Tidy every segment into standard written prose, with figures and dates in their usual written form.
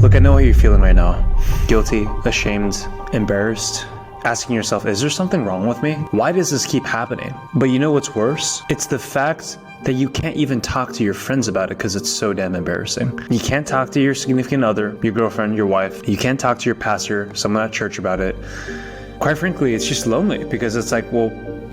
Look, I know how you're feeling right now. Guilty, ashamed, embarrassed. Asking yourself, is there something wrong with me? Why does this keep happening? But you know what's worse? It's the fact that you can't even talk to your friends about it because it's so damn embarrassing. You can't talk to your significant other, your girlfriend, your wife. You can't talk to your pastor, someone at church about it. Quite frankly, it's just lonely because it's like, well,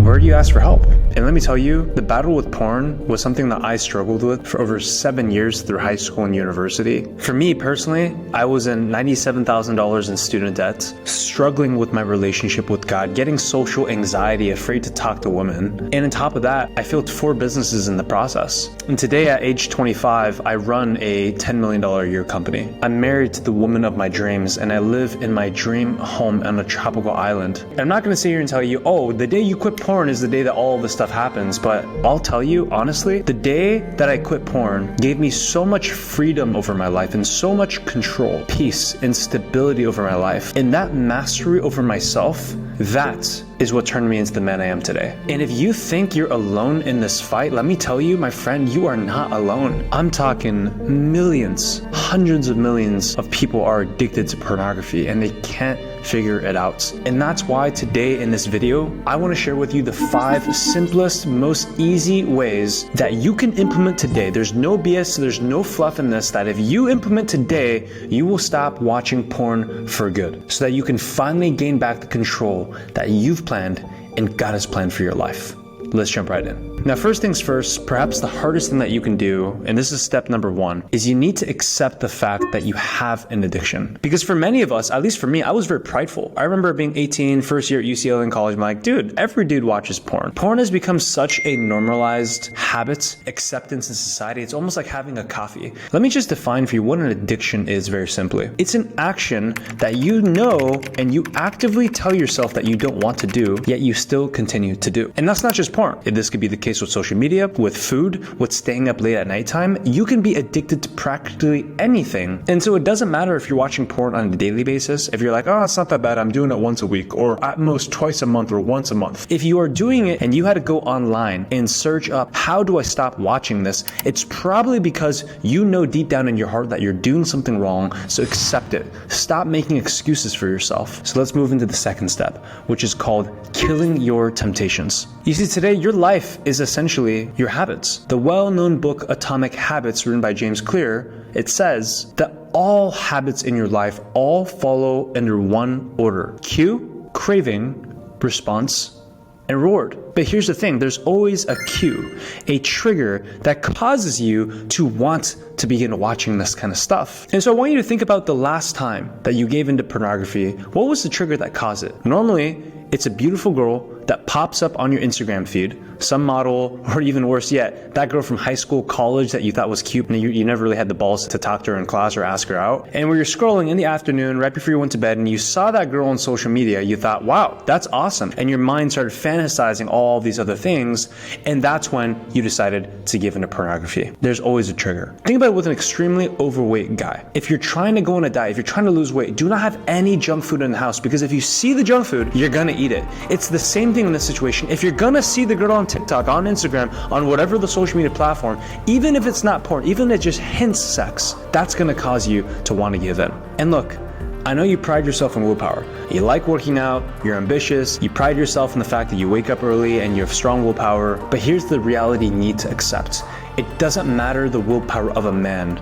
where do you ask for help? And let me tell you, the battle with porn was something that I struggled with for over 7 years through high school and university. For me personally, I was in $97,000 in student debt, struggling with my relationship with God, getting social anxiety, afraid to talk to women. And on top of that, I failed 4 businesses in the process. And today at age 25, I run a $10 million a year company. I'm married to the woman of my dreams, and I live in my dream home on a tropical island. And I'm not going to sit here and tell you, oh, the day you quit porn is the day that all this stuff happens, but I'll tell you honestly, the day that I quit porn gave me so much freedom over my life and so much control, peace, and stability over my life. And that mastery over myself, that is what turned me into the man I am today. And if you think you're alone in this fight, let me tell you, my friend, you are not alone. I'm talking millions, hundreds of millions of people are addicted to pornography and they can't figure it out. And that's why today in this video, I want to share with you the 5 simplest, most easy ways that you can implement today. There's no BS, there's no fluff in this, that if you implement today, you will stop watching porn for good, so that you can finally gain back the control that you've planned and God has planned for your life. Let's jump right in. Now, first things first, perhaps the hardest thing that you can do, and this is step number 1, is you need to accept the fact that you have an addiction. Because for many of us, at least for me, I was very prideful. I remember being 18, first year at UCLA in college, I'm like, dude, every dude watches porn. Porn has become such a normalized habit, acceptance in society. It's almost like having a coffee. Let me just define for you what an addiction is very simply. It's an action that you know and you actively tell yourself that you don't want to do, yet you still continue to do. And that's not just porn. This could be the case with social media, with food, with staying up late at nighttime. You can be addicted to practically anything. And so it doesn't matter if you're watching porn on a daily basis. If you're like, oh, it's not that bad, I'm doing it once a week, or at most twice a month or once a month. If you are doing it and you had to go online and search up, how do I stop watching this? It's probably because you know deep down in your heart that you're doing something wrong. So accept it. Stop making excuses for yourself. So let's move into the second step, which is called killing your temptations. You see, today, your life is essentially your habits. The well-known book Atomic Habits, written by James Clear, it says that all habits in your life all follow under one order: cue, craving, response, and reward. But here's the thing, there's always a cue, a trigger that causes you to want to begin watching this kind of stuff. And so I want you to think about the last time that you gave into pornography. What was the trigger that caused it? Normally, it's a beautiful girl that pops up on your Instagram feed, some model, or even worse yet, that girl from high school, college that you thought was cute, and you never really had the balls to talk to her in class or ask her out. And when you're scrolling in the afternoon, right before you went to bed, and you saw that girl on social media, you thought, wow, that's awesome. And your mind started fantasizing all these other things, and that's when you decided to give into pornography. There's always a trigger. Think about it with an extremely overweight guy. If you're trying to go on a diet, if you're trying to lose weight, do not have any junk food in the house, because if you see the junk food, you're gonna eat it. It's the same thing in this situation. If you're gonna see the girl on TikTok, on Instagram, on whatever the social media platform, even if it's not porn, even if it just hints sex, that's gonna cause you to want to give in. And look, I know you pride yourself on willpower. You like working out, you're ambitious, you pride yourself in the fact that you wake up early and you have strong willpower, but here's the reality you need to accept. It doesn't matter the willpower of a man.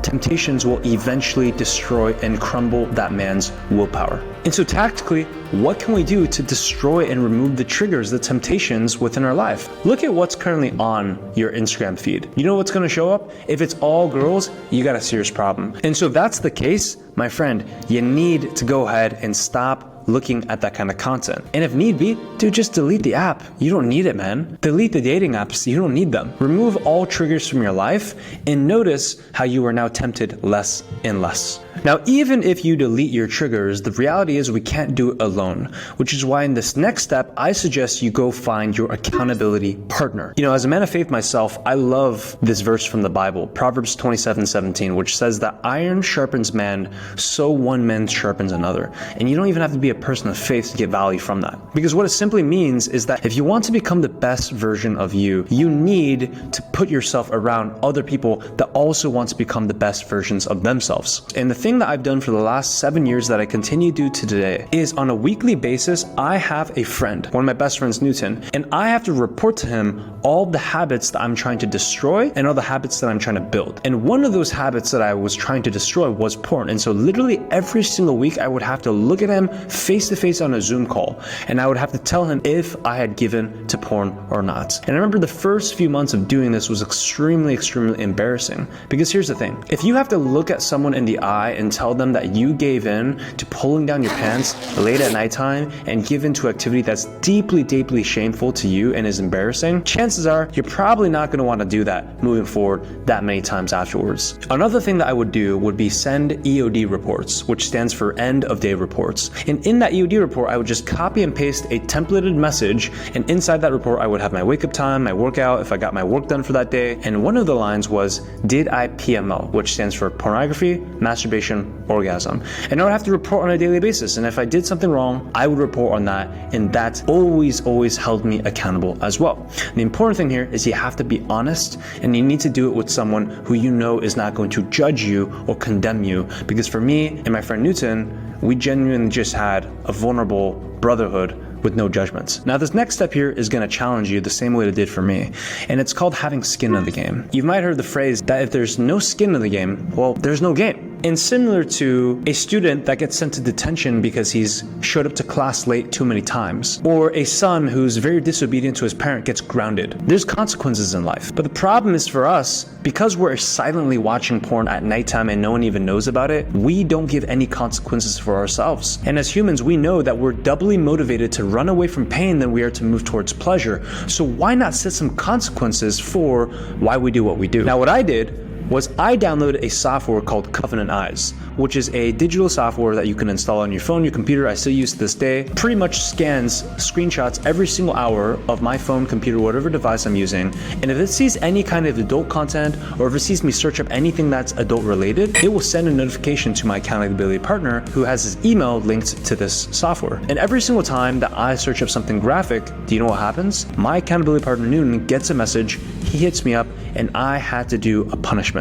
Temptations will eventually destroy and crumble that man's willpower. And so tactically, what can we do to destroy and remove the triggers, the temptations within our life? Look at what's currently on your Instagram feed. You know what's gonna show up? If it's all girls, you got a serious problem. And so if that's the case, my friend, you need to go ahead and stop looking at that kind of content. And if need be, dude, just delete the app. You don't need it, man. Delete the dating apps. You don't need them. Remove all triggers from your life and notice how you are now tempted less and less. Now, even if you delete your triggers, the reality is we can't do it alone, which is why in this next step, I suggest you go find your accountability partner. You know, as a man of faith myself, I love this verse from the Bible, Proverbs 27:17, which says that iron sharpens man, so one man sharpens another. And you don't even have to be a a person of faith to get value from that. Because what it simply means is that if you want to become the best version of you, you need to put yourself around other people that also want to become the best versions of themselves. And the thing that I've done for the last 7 years that I continue to do to today is on a weekly basis, I have a friend, one of my best friends, Newton, and I have to report to him all the habits that I'm trying to destroy and all the habits that I'm trying to build. And one of those habits that I was trying to destroy was porn. And so literally every single week I would have to look at him face to face on a Zoom call, and I would have to tell him if I had given to porn or not. And I remember the first few months of doing this was extremely embarrassing, because here's the thing. If you have to look at someone in the eye and tell them that you gave in to pulling down your pants late at nighttime and give into activity that's deeply shameful to you and is embarrassing, chances are you're probably not going to want to do that moving forward that many times afterwards. Another thing that I would do would be send EOD reports, which stands for end of day reports. And in that EOD report, I would just copy and paste a templated message, and inside that report I would have my wake up time, my workout, if I got my work done for that day, and one of the lines was, did I PMO, which stands for pornography, masturbation, orgasm. And I would have to report on a daily basis, and if I did something wrong, I would report on that, and that always held me accountable as well. The important thing here is you have to be honest, and you need to do it with someone who you know is not going to judge you or condemn you, because for me and my friend Newton, we genuinely just had a vulnerable brotherhood with no judgments. Now, this next step here is going to challenge you the same way it did for me, and it's called having skin in the game. You might have heard the phrase that if there's no skin in the game, well, there's no game. And similar to a student that gets sent to detention because he's showed up to class late too many times, or a son who's very disobedient to his parent gets grounded. There's consequences in life. But the problem is for us, because we're silently watching porn at nighttime and no one even knows about it, we don't give any consequences for ourselves. And as humans, we know that we're doubly motivated to run away from pain than we are to move towards pleasure. So why not set some consequences for why we do what we do? Now, what I did was I downloaded a software called Covenant Eyes, which is a digital software that you can install on your phone, your computer. I still use to this day. Pretty much scans screenshots every single hour of my phone, computer, whatever device I'm using. And if it sees any kind of adult content, or if it sees me search up anything that's adult related, it will send a notification to my accountability partner who has his email linked to this software. And every single time that I search up something graphic, do you know what happens? My accountability partner Newton gets a message, he hits me up, and I had to do a punishment.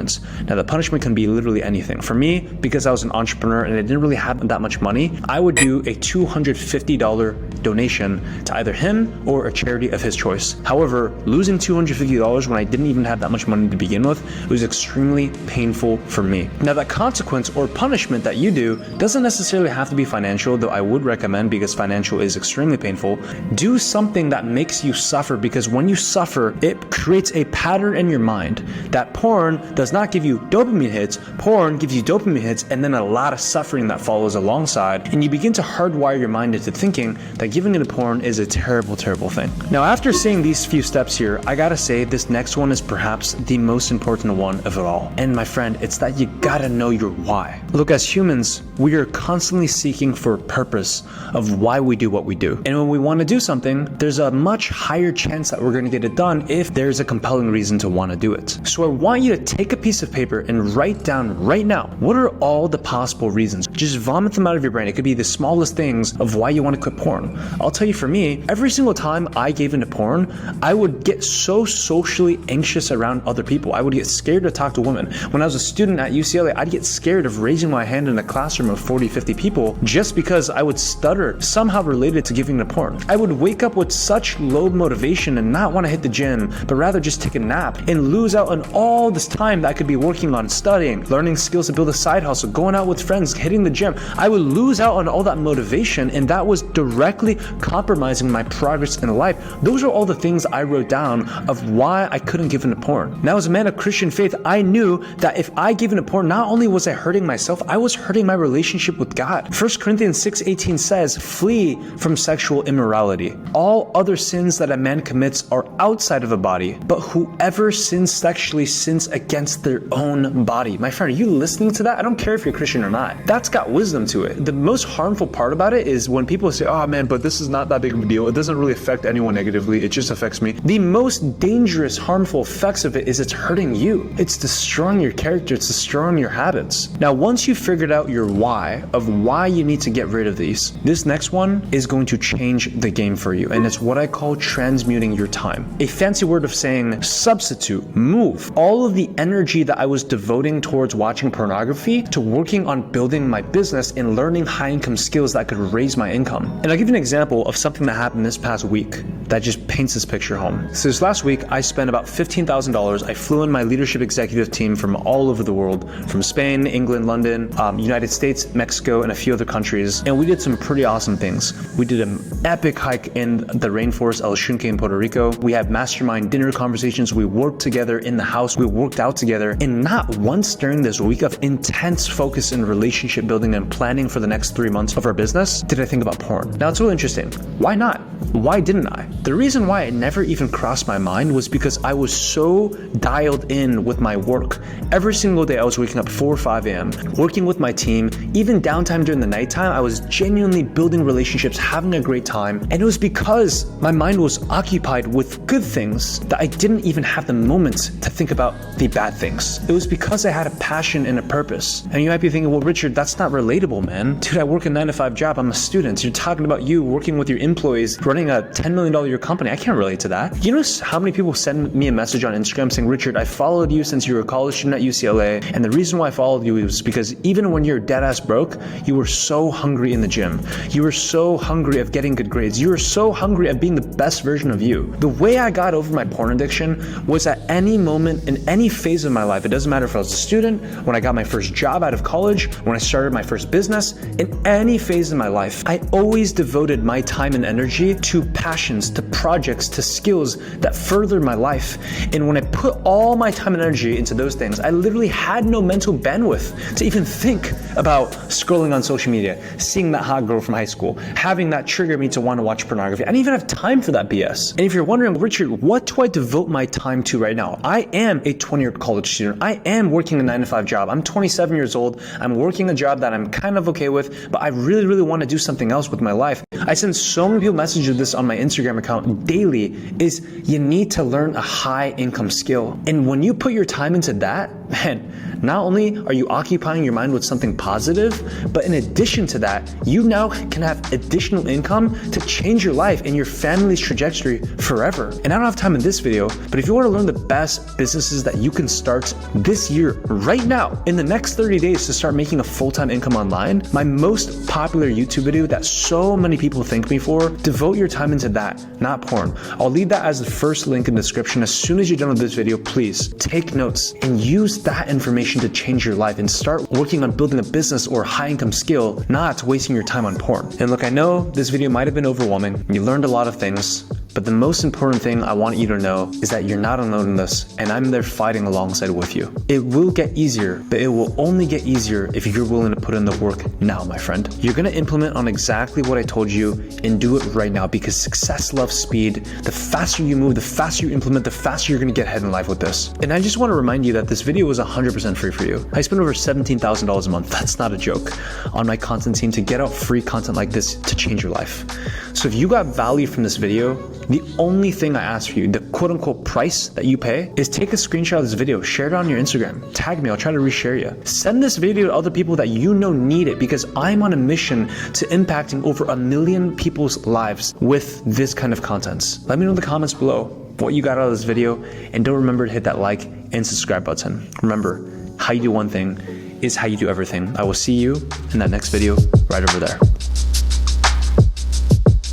Now, the punishment can be literally anything. For me, because I was an entrepreneur and I didn't really have that much money, I would do a $250 donation to either him or a charity of his choice. However, losing $250 when I didn't even have that much money to begin with was extremely painful for me. Now, that consequence or punishment that you do doesn't necessarily have to be financial, though I would recommend, because financial is extremely painful. Do something that makes you suffer, because when you suffer, it creates a pattern in your mind that porn does not give you dopamine hits. Porn gives you dopamine hits and then a lot of suffering that follows alongside, and you begin to hardwire your mind into thinking that giving into porn is a terrible thing. Now, after seeing these few steps here, I gotta say this next one is perhaps the most important one of it all. And my friend, it's that you gotta know your why. Look, as humans, we are constantly seeking for a purpose of why we do what we do. And when we want to do something, there's a much higher chance that we're gonna get it done if there's a compelling reason to want to do it. So I want you to take a piece of paper and write down right now, what are all the possible reasons? Just vomit them out of your brain. It could be the smallest things of why you want to quit porn. I'll tell you, for me, every single time I gave into porn, I would get so socially anxious around other people. I would get scared to talk to women. When I was a student at UCLA, I'd get scared of raising my hand in a classroom of 40, 50 people just because I would stutter, somehow related to giving into porn. I would wake up with such low motivation and not want to hit the gym, but rather just take a nap and lose out on all this time that I could be working on, studying, learning skills to build a side hustle, going out with friends, hitting the gym. I would lose out on all that motivation, and that was directly compromising my progress in life. Those are all the things I wrote down of why I couldn't give into porn. Now, as a man of Christian faith, I knew that if I gave into porn, not only was I hurting myself, I was hurting my relationship with God. 1 Corinthians 6:18 says, flee from sexual immorality. All other sins that a man commits are outside of a body, but whoever sins sexually sins against their own body. My friend, are you listening to that? I don't care if you're Christian or not. That's got wisdom to it. The most harmful part about it is when people say, oh man, but this is not that big of a deal. It doesn't really affect anyone negatively. It just affects me. The most dangerous, harmful effects of it is it's hurting you. It's destroying your character. It's destroying your habits. Now, once you figured out your why of why you need to get rid of these, this next one is going to change the game for you. And it's what I call transmuting your time. A fancy word of saying substitute, move all of the energy that I was devoting towards watching pornography to working on building my business and learning high income skills that could raise my income. And I'll give you an example of something that happened this past week that just paints this picture home. So this last week, I spent about $15,000. I flew in my leadership executive team from all over the world, from Spain, England, London, United States, Mexico, and a few other countries. And we did some pretty awesome things. We did an epic hike in the rainforest, El Chunque in Puerto Rico. We had mastermind dinner conversations. We worked together in the house. We worked out together. And not once during this week of intense focus in relationship building and planning for the next 3 months of our business did I think about porn. Now, it's really interesting. Why not? Why didn't I? The reason why it never even crossed my mind was because I was so dialed in with my work. Every single day I was waking up 4 or 5 a.m., working with my team. Even downtime during the nighttime, I was genuinely building relationships, having a great time. And it was because my mind was occupied with good things that I didn't even have the moment to think about the bad things. It was because I had a passion and a purpose. And you might be thinking, well, Richard, that's not relatable, man. Dude, I work a 9-to-5 job. I'm a student. You're talking about you working with your employees, running a $10 million year company. I can't relate to that. You know how many people send me a message on Instagram saying, Richard, I followed you since you were a college student at UCLA. And the reason why I followed you was because even when you're dead ass broke, you were so hungry in the gym. You were so hungry of getting good grades. You were so hungry of being the best version of you. The way I got over my porn addiction was at any moment in any phase of my life. It doesn't matter if I was a student, when I got my first job out of college, when I started my first business, in any phase of my life, I always devoted my time and energy to passions, to projects, to skills that furthered my life. And when I put all my time and energy into those things, I literally had no mental bandwidth to even think about scrolling on social media, seeing that hot girl from high school, having that trigger me to want to watch pornography. I didn't even have time for that BS. And if you're wondering, Richard, what do I devote my time to right now? I am a 20-year college student. I am working a 9-to-5 job. I'm 27 years old. I'm working a job that I'm kind of okay with, but I really, really want to do something else with my life. I send so many people messages of this on my Instagram account daily, is you need to learn a high income skill. And when you put your time into that, man, not only are you occupying your mind with something positive, but in addition to that, you now can have additional income to change your life and your family's trajectory forever. And I don't have time in this video, but if you want to learn the best businesses that you can start this year, right now, in the next 30 days to start making a full-time income online, my most popular YouTube video that so many people thank me for, devote your time into that, not porn. I'll leave that as the first link in the description. As soon as you're done with this video, please take notes and use that information to change your life and start working on building a business or a high income skill, not wasting your time on porn. And look, I know this video might have been overwhelming. You learned a lot of things, but the most important thing I want you to know is that you're not alone in this, and I'm there fighting alongside with you. It will get easier, but it will only get easier if you're willing to put in the work now, my friend. You're gonna implement on exactly what I told you and do it right now, because success loves speed. The faster you move, the faster you implement, the faster you're gonna get ahead in life with this. And I just wanna remind you that this video was 100% free for you. I spent over $17,000 a month, that's not a joke, on my content team to get out free content like this to change your life. So if you got value from this video, the only thing I ask for you, the quote unquote price that you pay, is take a screenshot of this video, share it on your Instagram, tag me, I'll try to reshare you. Send this video to other people that you know need it, because I'm on a mission to impacting over 1 million people's lives with this kind of content. Let me know in the comments below what you got out of this video, and don't remember to hit that like and subscribe button. Remember, how you do one thing is how you do everything. I will see you in that next video right over there.